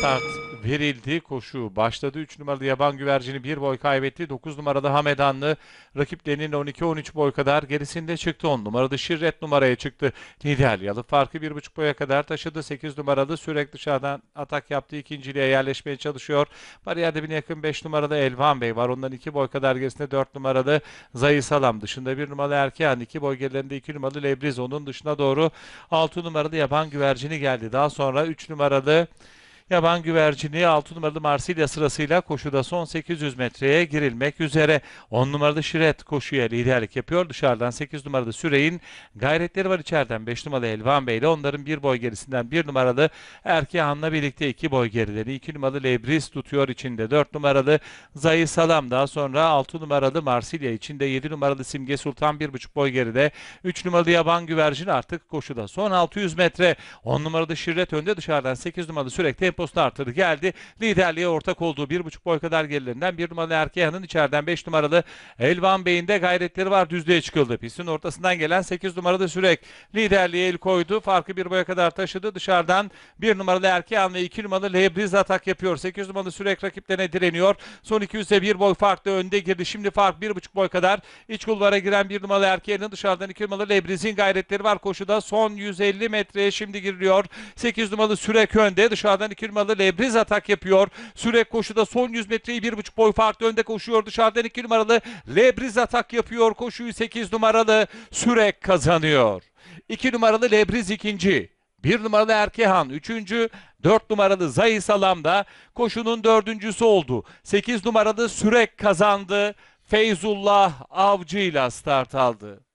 Start verildi. Koşu başladı. 3 numaralı yaban güvercini 1 boy kaybetti. 9 numaralı Hamedanlı rakiplerinin 12-13 boy kadar gerisinde çıktı. 10 numaralı Şirret numaraya çıktı. Nidelyalı farkı 1,5 boya kadar taşıdı. 8 numaralı Sürek dışarıdan atak yaptı. İkinciliğe yerleşmeye çalışıyor. Bariyer dibine yakın 5 numaralı Elvan Bey var. Ondan 2 boy kadar gerisinde 4 numaralı Zayı Salam. Dışında 1 numaralı Erkeğan. 2 boy gerilerinde 2 numaralı Lebriz. Onun dışına doğru 6 numaralı yaban güvercini geldi. Daha sonra 3 numaralı yaban güvercini 6 numaralı Marsilya sırasıyla koşuda son 800 metreye girilmek üzere. 10 numaralı Şiret koşuya liderlik yapıyor. Dışarıdan 8 numaralı Sürey'in gayretleri var içeriden. 5 numaralı Elvan Bey ile onların 1 boy gerisinden 1 numaralı Erkeğan'la birlikte 2 boy gerileri. 2 numaralı Lebriz tutuyor içinde. 4 numaralı Zayı Salam, daha sonra 6 numaralı Marsilya içinde. 7 numaralı Simge Sultan 1,5 boy geride. 3 numaralı yaban güvercin artık koşuda. Son 600 metre. 10 numaralı Şirret önde, dışarıdan 8 numaralı Sürek temposunu artırdı. Geldi. Liderliğe ortak olduğu 1,5 boy kadar gerilerinden 1 numaralı Erkeğan'ın içeriden 5 numaralı Elvan Bey'in de gayretleri var. Düzlüğe çıkıldı. Pistin ortasından gelen 8 numaralı Sürek liderliğe el koydu. Farkı 1 boya kadar taşıdı. Dışarıdan 1 numaralı Erkeğan ve 2 numaralı Lebriz atak yapıyor. 8 numaralı Sürek rakiplerine direniyor. Son 200'e 1 boy farklı önde girdi. Şimdi fark 1,5 boy kadar. İç kulvara giren 1 numaralı Erkeğan'ın dışarıdan 2 numaralı Lebriz'in gayretleri var. Koşuda son 150 metreye şimdi giriliyor. 8 numaralı Sürek önde. Dışarıdan 2 numaralı Lebriz atak yapıyor. Sürek koşuda son 100 metreyi 1,5 boy farklı önde koşuyor. Dışarıdan 2 numaralı Lebriz atak yapıyor. Koşuyu 8 numaralı Sürek kazanıyor. 2 numaralı Lebriz ikinci. 1 numaralı Erkehan üçüncü. 4 numaralı Zayı Salam da koşunun dördüncüsü oldu. 8 numaralı Sürek kazandı. Feyzullah Avcı ile start aldı.